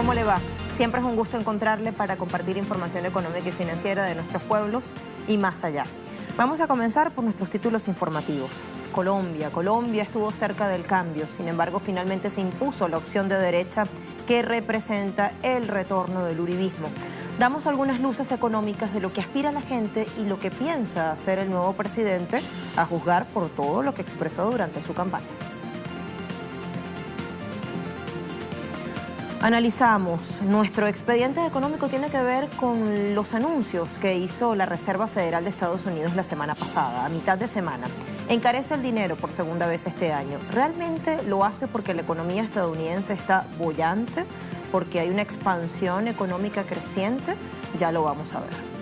¿Cómo le va? Siempre es un gusto encontrarle para compartir información económica y financiera de nuestros pueblos y más allá. Vamos a comenzar por nuestros títulos informativos. Colombia estuvo cerca del cambio, sin embargo finalmente se impuso la opción de derecha que representa el retorno del uribismo. Damos algunas luces económicas de lo que aspira la gente y lo que piensa hacer el nuevo presidente, a juzgar por todo lo que expresó durante su campaña. Analizamos. Nuestro expediente económico tiene que ver con los anuncios que hizo la Reserva Federal de Estados Unidos la semana pasada, a mitad de semana. Encarece el dinero por segunda vez este año. ¿Realmente lo hace porque la economía estadounidense está boyante? ¿Porque hay una expansión económica creciente? Ya lo vamos a ver.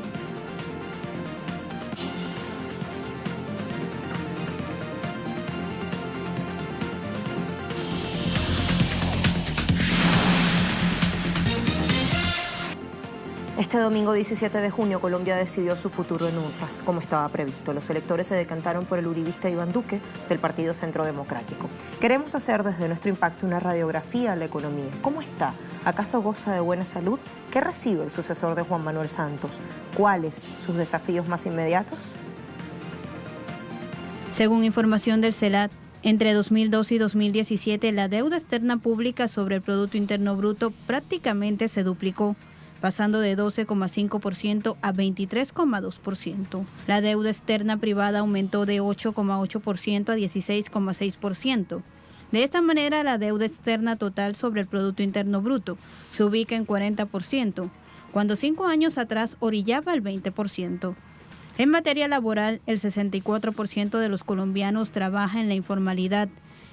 Este domingo 17 de junio, Colombia decidió su futuro en urnas, como estaba previsto. Los electores se decantaron por el uribista Iván Duque, del Partido Centro Democrático. Queremos hacer desde nuestro impacto una radiografía a la economía. ¿Cómo está? ¿Acaso goza de buena salud? ¿Qué recibe el sucesor de Juan Manuel Santos? ¿Cuáles sus desafíos más inmediatos? Según información del CELAT, entre 2012 y 2017, la deuda externa pública sobre el Producto Interno Bruto prácticamente se duplicó, pasando de 12,5% a 23,2%. La deuda externa privada aumentó de 8,8% a 16,6%. De esta manera, la deuda externa total sobre el Producto Interno Bruto se ubica en 40%, cuando 5 años atrás orillaba el 20%. En materia laboral, el 64% de los colombianos trabaja en la informalidad,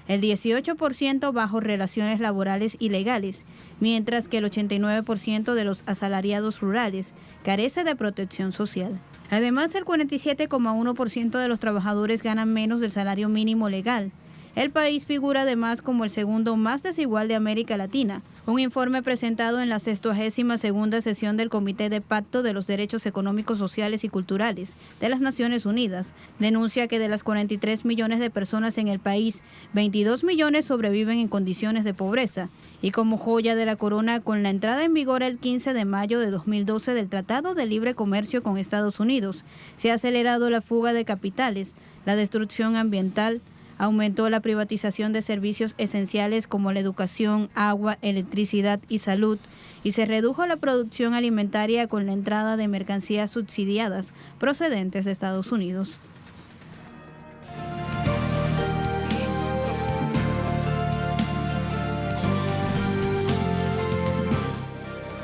el 18% bajo relaciones laborales ilegales, mientras que el 89% de los asalariados rurales carece de protección social. Además, el 47,1% de los trabajadores ganan menos del salario mínimo legal. El país figura además como el segundo más desigual de América Latina. Un informe presentado en la 62ª sesión del Comité de Pacto de los Derechos Económicos, Sociales y Culturales de las Naciones Unidas denuncia que de las 43 millones de personas en el país, 22 millones sobreviven en condiciones de pobreza. Y como joya de la corona, con la entrada en vigor el 15 de mayo de 2012 del Tratado de Libre Comercio con Estados Unidos, se ha acelerado la fuga de capitales, la destrucción ambiental, aumentó la privatización de servicios esenciales como la educación, agua, electricidad y salud, y se redujo la producción alimentaria con la entrada de mercancías subsidiadas procedentes de Estados Unidos.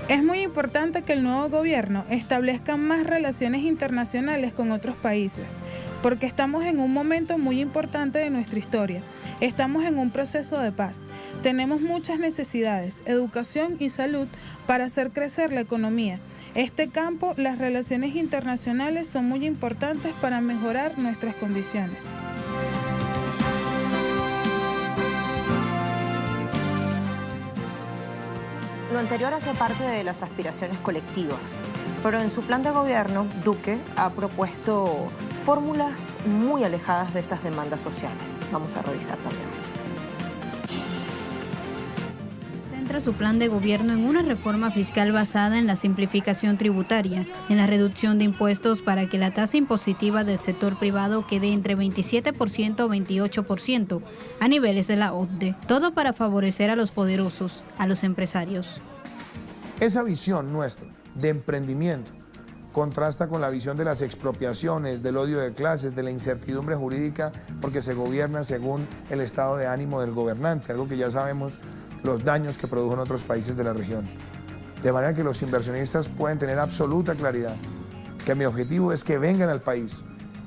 Es muy importante que el nuevo gobierno establezca más relaciones internacionales con otros países, porque estamos en un momento muy importante de nuestra historia. Estamos en un proceso de paz. Tenemos muchas necesidades, educación y salud para hacer crecer la economía. Este campo, las relaciones internacionales son muy importantes para mejorar nuestras condiciones. Lo anterior hace parte de las aspiraciones colectivas, pero en su plan de gobierno, Duque ha propuesto fórmulas muy alejadas de esas demandas sociales. Vamos a revisar también. Centra su plan de gobierno en una reforma fiscal basada en la simplificación tributaria, en la reducción de impuestos para que la tasa impositiva del sector privado quede entre 27% o 28% a niveles de la OCDE. Todo para favorecer a los poderosos, a los empresarios. Esa visión nuestra de emprendimiento contrasta con la visión de las expropiaciones, del odio de clases, de la incertidumbre jurídica, porque se gobierna según el estado de ánimo del gobernante, algo que ya sabemos los daños que produjo en otros países de la región. De manera que los inversionistas pueden tener absoluta claridad que mi objetivo es que vengan al país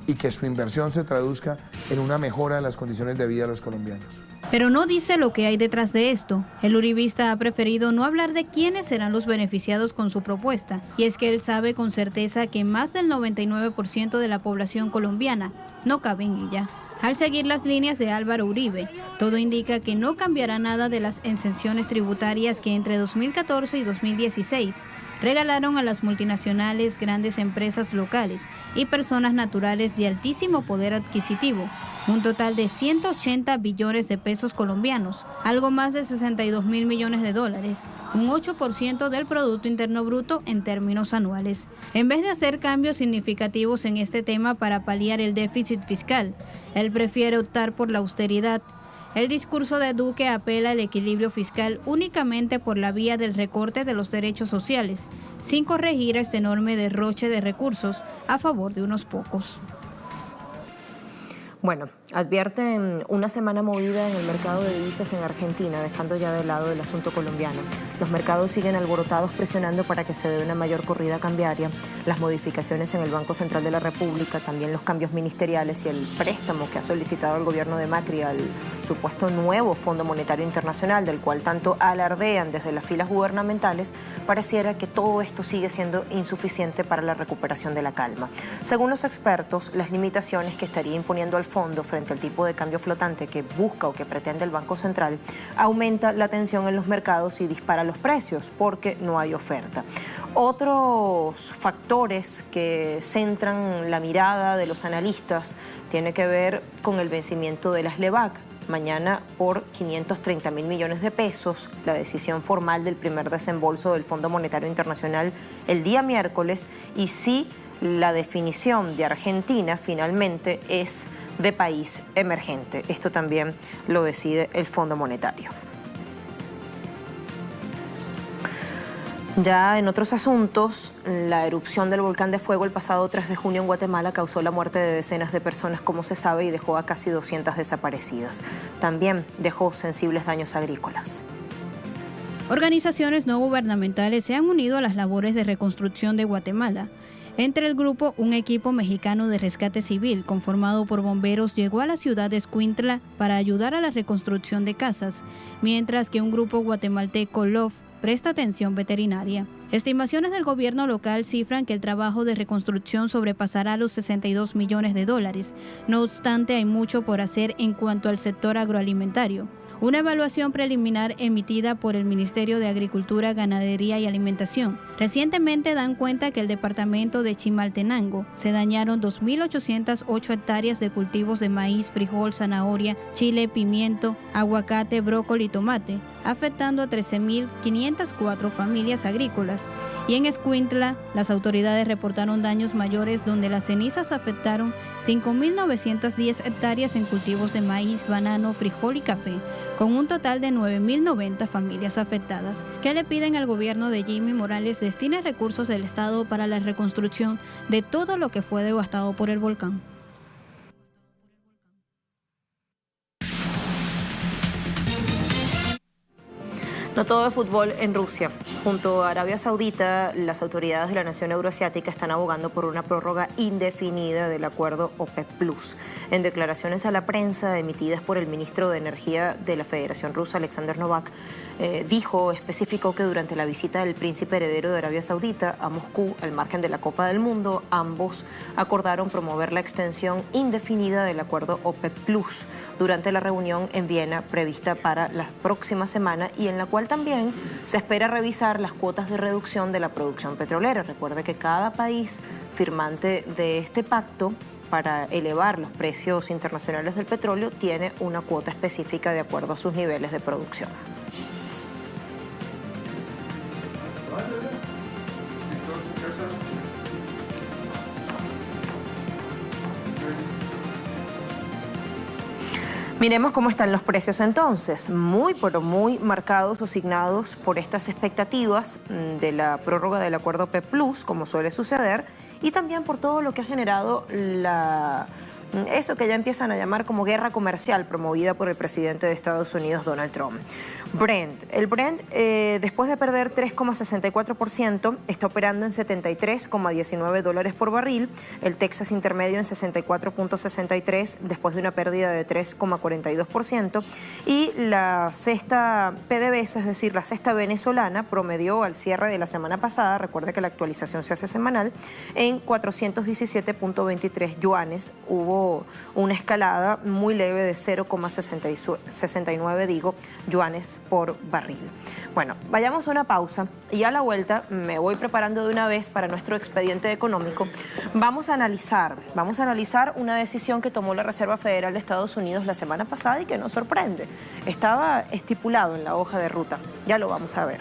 y que su inversión se traduzca en una mejora de las condiciones de vida de los colombianos. Pero no dice lo que hay detrás de esto. El uribista ha preferido no hablar de quiénes serán los beneficiados con su propuesta, y es que él sabe con certeza que más del 99% de la población colombiana no cabe en ella. Al seguir las líneas de Álvaro Uribe, todo indica que no cambiará nada de las exenciones tributarias que entre 2014 y 2016 regalaron a las multinacionales, grandes empresas locales y personas naturales de altísimo poder adquisitivo, un total de 180 billones de pesos colombianos, algo más de 62.000 millones de dólares, un 8% del Producto Interno Bruto en términos anuales. En vez de hacer cambios significativos en este tema para paliar el déficit fiscal, él prefiere optar por la austeridad. El discurso de Duque apela al equilibrio fiscal únicamente por la vía del recorte de los derechos sociales, sin corregir este enorme derroche de recursos a favor de unos pocos. Bueno, advierten una semana movida en el mercado de divisas en Argentina, dejando ya de lado el asunto colombiano. Los mercados siguen alborotados presionando para que se dé una mayor corrida cambiaria. Las modificaciones en el Banco Central de la República, también los cambios ministeriales y el préstamo que ha solicitado el gobierno de Macri al supuesto nuevo Fondo Monetario Internacional, del cual tanto alardean desde las filas gubernamentales, pareciera que todo esto sigue siendo insuficiente para la recuperación de la calma. Según los expertos, las limitaciones que estaría imponiendo al fondo frente al tipo de cambio flotante que busca o que pretende el Banco Central aumenta la tensión en los mercados y dispara los precios porque no hay oferta. Otros factores que centran la mirada de los analistas tiene que ver con el vencimiento de las LEBAC. Mañana por 530.000 millones de pesos, la decisión formal del primer desembolso del Fondo Monetario Internacional el día miércoles, y sí, la definición de Argentina finalmente es de país emergente. Esto también lo decide el Fondo Monetario. Ya en otros asuntos, la erupción del volcán de fuego el pasado 3 de junio en Guatemala causó la muerte de decenas de personas, como se sabe, y dejó a casi 200 desaparecidas. También dejó sensibles daños agrícolas. Organizaciones no gubernamentales se han unido a las labores de reconstrucción de Guatemala. Entre el grupo, un equipo mexicano de rescate civil conformado por bomberos llegó a la ciudad de Escuintla para ayudar a la reconstrucción de casas, mientras que un grupo guatemalteco, LOF, presta atención veterinaria. Estimaciones del gobierno local cifran que el trabajo de reconstrucción sobrepasará los 62 millones de dólares. No obstante, hay mucho por hacer en cuanto al sector agroalimentario. Una evaluación preliminar emitida por el Ministerio de Agricultura, Ganadería y Alimentación recientemente dan cuenta que el departamento de Chimaltenango se dañaron 2.808 hectáreas de cultivos de maíz, frijol, zanahoria, chile, pimiento, aguacate, brócoli y tomate, afectando a 13.504 familias agrícolas. Y en Escuintla, las autoridades reportaron daños mayores donde las cenizas afectaron 5.910 hectáreas en cultivos de maíz, banano, frijol y café, con un total de 9.090 familias afectadas, que le piden al gobierno de Jimmy Morales destine recursos del Estado para la reconstrucción de todo lo que fue devastado por el volcán. No todo es fútbol en Rusia. Junto a Arabia Saudita, las autoridades de la nación euroasiática están abogando por una prórroga indefinida del acuerdo OPEC+. En declaraciones a la prensa emitidas por el ministro de Energía de la Federación Rusa, Alexander Novak, especificó que durante la visita del príncipe heredero de Arabia Saudita a Moscú, al margen de la Copa del Mundo, ambos acordaron promover la extensión indefinida del acuerdo OPEC+, durante la reunión en Viena prevista para la próxima semana, y en la cual también se espera revisar las cuotas de reducción de la producción petrolera. Recuerde que cada país firmante de este pacto para elevar los precios internacionales del petróleo tiene una cuota específica de acuerdo a sus niveles de producción. Miremos cómo están los precios entonces, muy pero muy marcados o signados por estas expectativas de la prórroga del acuerdo OPEC+, como suele suceder, y también por todo lo que ha generado eso que ya empiezan a llamar como guerra comercial promovida por el presidente de Estados Unidos, Donald Trump. El Brent, después de perder 3,64%, está operando en $73,19 por barril. El Texas intermedio en 64,63 después de una pérdida de 3,42%. Y la cesta PDVSA, es decir, la cesta venezolana, promedió al cierre de la semana pasada, recuerde que la actualización se hace semanal, en 417,23 yuanes. Hubo tuvo una escalada muy leve de 0,69 yuanes por barril. Bueno, vayamos a una pausa y a la vuelta me voy preparando de una vez para nuestro expediente económico. Vamos a analizar una decisión que tomó la Reserva Federal de Estados Unidos la semana pasada y que nos sorprende. Estaba estipulado en la hoja de ruta, ya lo vamos a ver.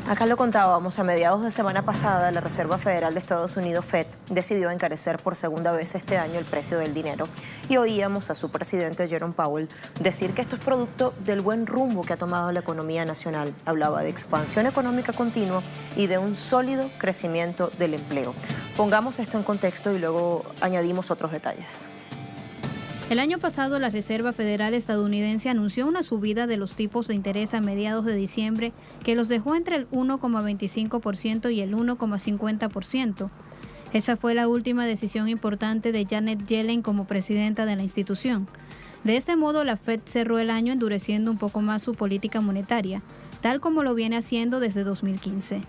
Acá lo contábamos, a mediados de semana pasada, la Reserva Federal de Estados Unidos, Fed, decidió encarecer por segunda vez este año el precio del dinero. Y oíamos a su presidente, Jerome Powell, decir que esto es producto del buen rumbo que ha tomado la economía nacional. Hablaba de expansión económica continua y de un sólido crecimiento del empleo. Pongamos esto en contexto y luego añadimos otros detalles. El año pasado, la Reserva Federal estadounidense anunció una subida de los tipos de interés a mediados de diciembre que los dejó entre el 1,25% y el 1,50%. Esa fue la última decisión importante de Janet Yellen como presidenta de la institución. De este modo, la Fed cerró el año endureciendo un poco más su política monetaria, tal como lo viene haciendo desde 2015.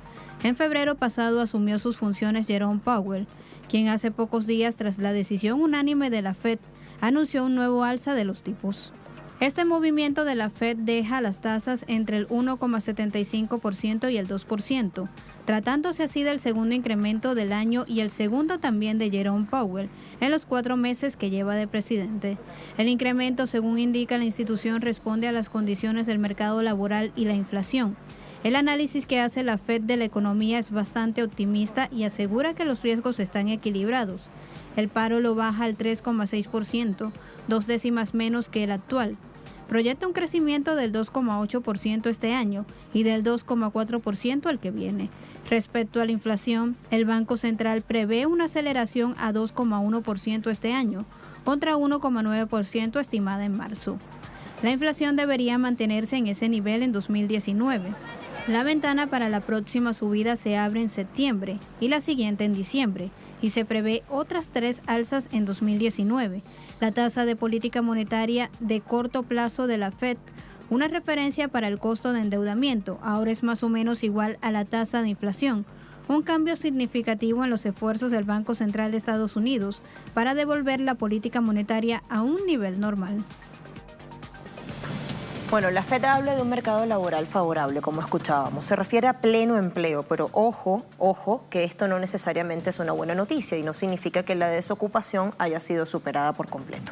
En febrero pasado asumió sus funciones Jerome Powell, quien hace pocos días, tras la decisión unánime de la Fed, anunció un nuevo alza de los tipos. Este movimiento de la Fed deja las tasas entre el 1,75% y el 2%, tratándose así del segundo incremento del año y el segundo también de Jerome Powell en los 4 meses que lleva de presidente. El incremento, según indica la institución, responde a las condiciones del mercado laboral y la inflación. El análisis que hace la Fed de la economía es bastante optimista y asegura que los riesgos están equilibrados. El paro lo baja al 3,6%, 2 décimas menos que el actual. Proyecta un crecimiento del 2,8% este año y del 2,4% el que viene. Respecto a la inflación, el Banco Central prevé una aceleración a 2,1% este año, contra 1,9% estimada en marzo. La inflación debería mantenerse en ese nivel en 2019. La ventana para la próxima subida se abre en septiembre y la siguiente en diciembre, y se prevé otras 3 alzas en 2019. La tasa de política monetaria de corto plazo de la Fed, una referencia para el costo de endeudamiento, ahora es más o menos igual a la tasa de inflación, un cambio significativo en los esfuerzos del Banco Central de Estados Unidos para devolver la política monetaria a un nivel normal. Bueno, la Fed habla de un mercado laboral favorable, como escuchábamos. Se refiere a pleno empleo, pero ojo, que esto no necesariamente es una buena noticia y no significa que la desocupación haya sido superada por completo.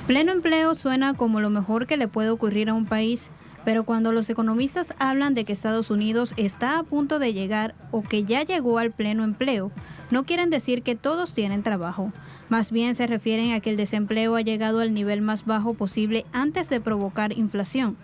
Pleno empleo suena como lo mejor que le puede ocurrir a un país, pero cuando los economistas hablan de que Estados Unidos está a punto de llegar o que ya llegó al pleno empleo, no quieren decir que todos tienen trabajo. Más bien se refieren a que el desempleo ha llegado al nivel más bajo posible antes de provocar inflación.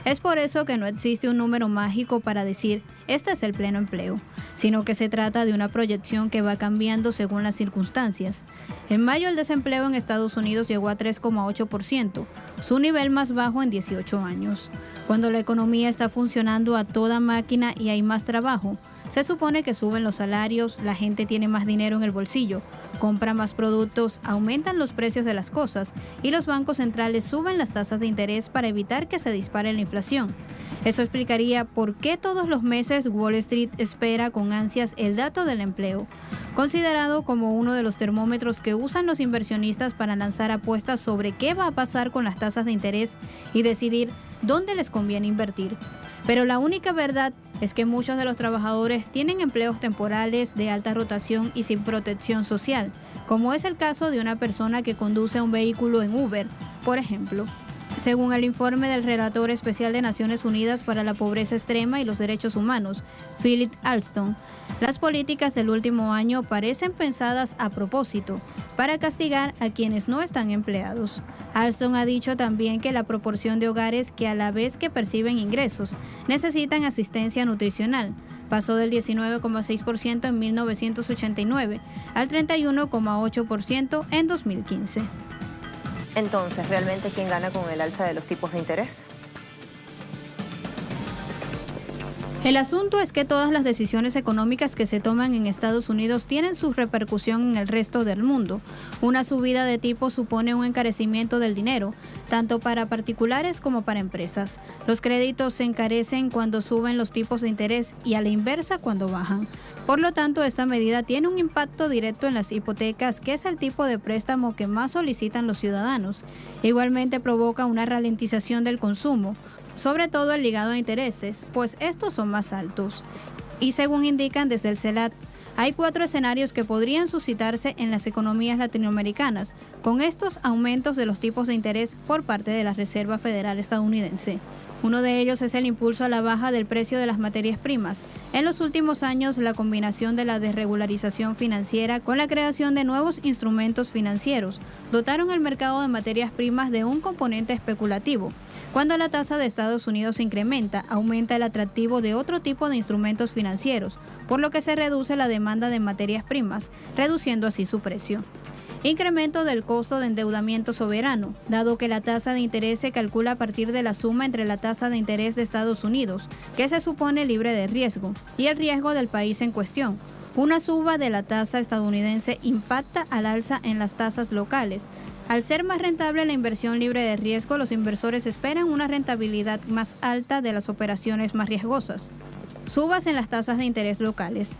Es por eso que no existe un número mágico para decir, este es el pleno empleo, sino que se trata de una proyección que va cambiando según las circunstancias. En mayo el desempleo en Estados Unidos llegó a 3,8%, su nivel más bajo en 18 años. Cuando la economía está funcionando a toda máquina y hay más trabajo, se supone que suben los salarios, la gente tiene más dinero en el bolsillo, compra más productos, aumentan los precios de las cosas y los bancos centrales suben las tasas de interés para evitar que se dispare la inflación. Eso explicaría por qué todos los meses Wall Street espera con ansias el dato del empleo, considerado como uno de los termómetros que usan los inversionistas para lanzar apuestas sobre qué va a pasar con las tasas de interés y decidir dónde les conviene invertir. Pero la única verdad es que muchos de los trabajadores tienen empleos temporales de alta rotación y sin protección social, como es el caso de una persona que conduce un vehículo en Uber, por ejemplo. Según el informe del relator especial de Naciones Unidas para la Pobreza Extrema y los Derechos Humanos, Philip Alston, las políticas del último año parecen pensadas a propósito para castigar a quienes no están empleados. Alston ha dicho también que la proporción de hogares que a la vez que perciben ingresos necesitan asistencia nutricional pasó del 19,6% en 1989 al 31,8% en 2015. Entonces, ¿realmente quién gana con el alza de los tipos de interés? El asunto es que todas las decisiones económicas que se toman en Estados Unidos tienen su repercusión en el resto del mundo. Una subida de tipos supone un encarecimiento del dinero, tanto para particulares como para empresas. Los créditos se encarecen cuando suben los tipos de interés y a la inversa cuando bajan. Por lo tanto, esta medida tiene un impacto directo en las hipotecas, que es el tipo de préstamo que más solicitan los ciudadanos. Igualmente provoca una ralentización del consumo, sobre todo el ligado a intereses, pues estos son más altos. Y según indican desde el CELAT, hay 4 escenarios que podrían suscitarse en las economías latinoamericanas con estos aumentos de los tipos de interés por parte de la Reserva Federal estadounidense. Uno de ellos es el impulso a la baja del precio de las materias primas. En los últimos años, la combinación de la desregularización financiera con la creación de nuevos instrumentos financieros dotaron al mercado de materias primas de un componente especulativo. Cuando la tasa de Estados Unidos se incrementa, aumenta el atractivo de otro tipo de instrumentos financieros, por lo que se reduce la demanda de materias primas, reduciendo así su precio. Incremento del costo de endeudamiento soberano, dado que la tasa de interés se calcula a partir de la suma entre la tasa de interés de Estados Unidos, que se supone libre de riesgo, y el riesgo del país en cuestión. Una suba de la tasa estadounidense impacta al alza en las tasas locales. Al ser más rentable la inversión libre de riesgo, los inversores esperan una rentabilidad más alta de las operaciones más riesgosas. Subas en las tasas de interés locales.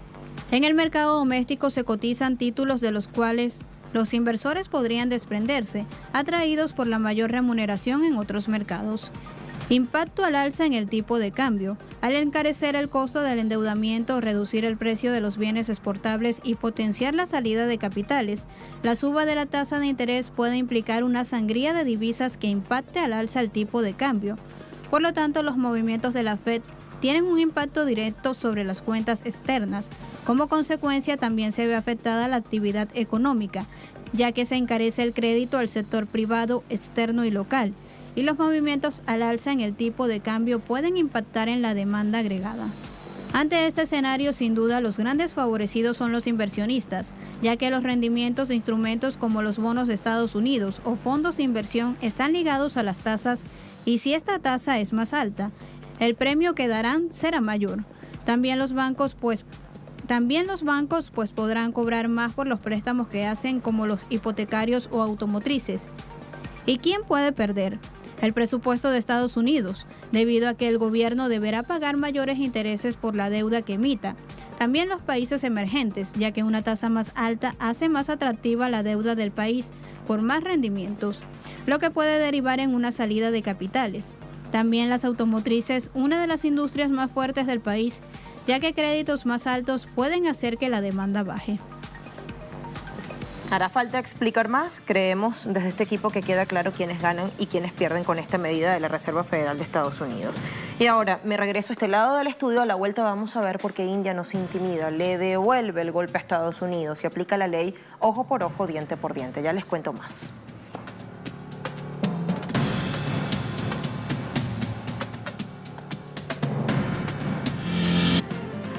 En el mercado doméstico se cotizan títulos de los cuales los inversores podrían desprenderse, atraídos por la mayor remuneración en otros mercados. Impacto al alza en el tipo de cambio. Al encarecer el costo del endeudamiento, reducir el precio de los bienes exportables y potenciar la salida de capitales, la suba de la tasa de interés puede implicar una sangría de divisas que impacte al alza el tipo de cambio. Por lo tanto, los movimientos de la Fed tienen un impacto directo sobre las cuentas externas. Como consecuencia, también se ve afectada la actividad económica, ya que se encarece el crédito al sector privado, externo y local, y los movimientos al alza en el tipo de cambio pueden impactar en la demanda agregada. Ante este escenario, sin duda, los grandes favorecidos son los inversionistas, ya que los rendimientos de instrumentos como los bonos de Estados Unidos o fondos de inversión están ligados a las tasas, y si esta tasa es más alta, el premio que darán será mayor. También los bancos podrán cobrar más por los préstamos que hacen, como los hipotecarios o automotrices. ¿Y quién puede perder? El presupuesto de Estados Unidos, debido a que el gobierno deberá pagar mayores intereses por la deuda que emita. También los países emergentes, ya que una tasa más alta hace más atractiva la deuda del país por más rendimientos, lo que puede derivar en una salida de capitales. También las automotrices, una de las industrias más fuertes del país, ya que créditos más altos pueden hacer que la demanda baje. ¿Hará falta explicar más? Creemos desde este equipo que queda claro quiénes ganan y quiénes pierden con esta medida de la Reserva Federal de Estados Unidos. Y ahora me regreso a este lado del estudio. A la vuelta vamos a ver por qué India no se intimida, le devuelve el golpe a Estados Unidos y aplica la ley ojo por ojo, diente por diente. Ya les cuento más.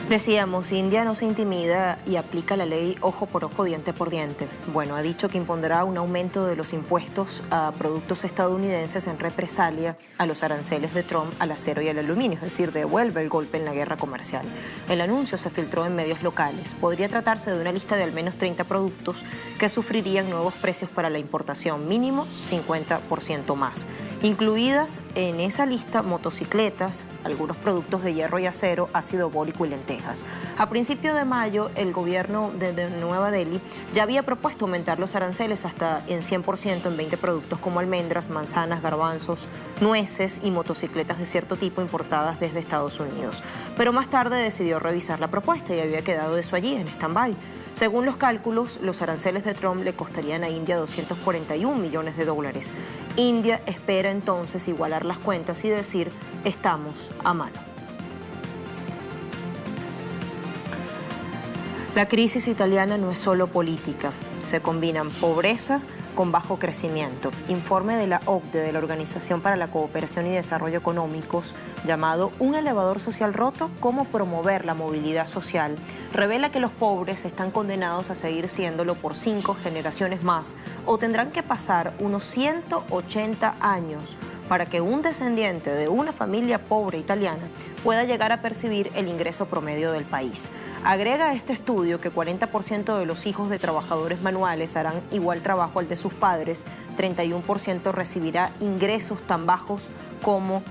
Decíamos, India no se intimida y aplica la ley ojo por ojo, diente por diente. Bueno, ha dicho que impondrá un aumento de los impuestos a productos estadounidenses en represalia a los aranceles de Trump al acero y al aluminio, es decir, devuelve el golpe en la guerra comercial. El anuncio se filtró en medios locales. Podría tratarse de una lista de al menos 30 productos que sufrirían nuevos precios para la importación, mínimo 50% más. Incluidas en esa lista motocicletas, algunos productos de hierro y acero, ácido bórico y lentejas. A principios de mayo, el gobierno de Nueva Delhi ya había propuesto aumentar los aranceles hasta en 100% en 20 productos como almendras, manzanas, garbanzos, nueces y motocicletas de cierto tipo importadas desde Estados Unidos. Pero más tarde decidió revisar la propuesta y había quedado eso allí en stand-by. Según los cálculos, los aranceles de Trump le costarían a India 241 millones de dólares. India espera entonces igualar las cuentas y decir, estamos a mano. La crisis italiana no es solo política, se combinan pobreza con bajo crecimiento. Informe de la OCDE, de la Organización para la Cooperación y Desarrollo Económicos, llamado Un elevador social roto, cómo promover la movilidad social, revela que los pobres están condenados a seguir siéndolo por 5 generaciones más o tendrán que pasar unos 180 años para que un descendiente de una familia pobre italiana pueda llegar a percibir el ingreso promedio del país. Agrega este estudio que 40% de los hijos de trabajadores manuales harán igual trabajo al de sus padres, 31% recibirá ingresos tan bajos como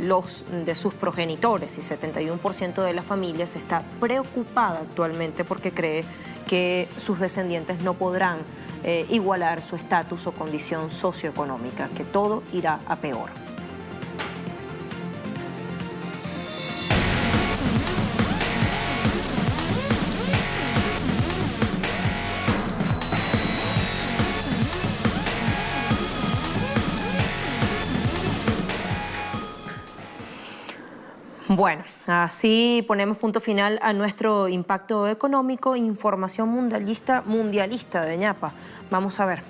los de sus progenitores y 71% de las familias está preocupada actualmente porque cree que sus descendientes no podrán igualar su estatus o condición socioeconómica, que todo irá a peor. Bueno, así ponemos punto final a nuestro impacto económico. Información mundialista de ñapa. Vamos a ver.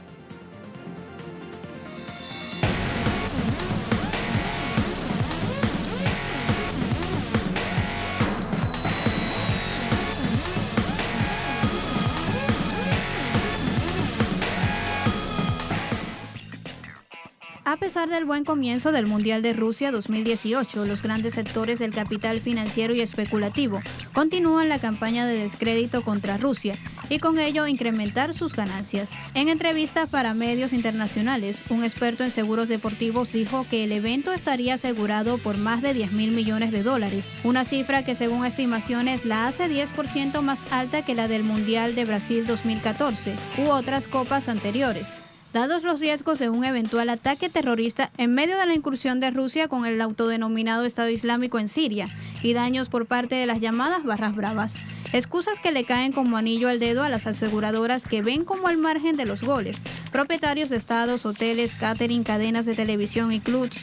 A pesar del buen comienzo del Mundial de Rusia 2018, los grandes sectores del capital financiero y especulativo continúan la campaña de descrédito contra Rusia y con ello incrementar sus ganancias. En entrevistas para medios internacionales, un experto en seguros deportivos dijo que el evento estaría asegurado por más de 10.000 millones de dólares, una cifra que según estimaciones la hace 10% más alta que la del Mundial de Brasil 2014 u otras copas anteriores. Dados los riesgos de un eventual ataque terrorista en medio de la incursión de Rusia con el autodenominado Estado Islámico en Siria y daños por parte de las llamadas barras bravas. Excusas que le caen como anillo al dedo a las aseguradoras que ven como al margen de los goles. Propietarios de estados, hoteles, catering, cadenas de televisión y clubs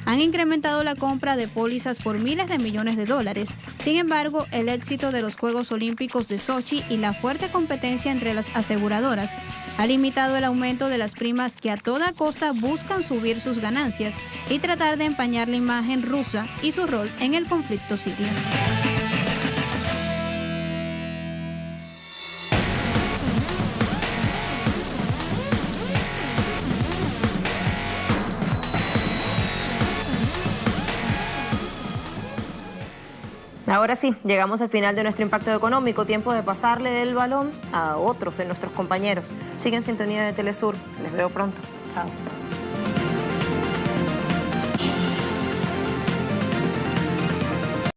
han incrementado la compra de pólizas por miles de millones de dólares. Sin embargo, el éxito de los Juegos Olímpicos de Sochi y la fuerte competencia entre las aseguradoras ha limitado el aumento de las primas que a toda costa buscan subir sus ganancias y tratar de empañar la imagen rusa y su rol en el conflicto sirio. Ahora sí, llegamos al final de nuestro impacto económico. Tiempo de pasarle el balón a otros de nuestros compañeros. Sigue en sintonía de Telesur. Les veo pronto. Chao.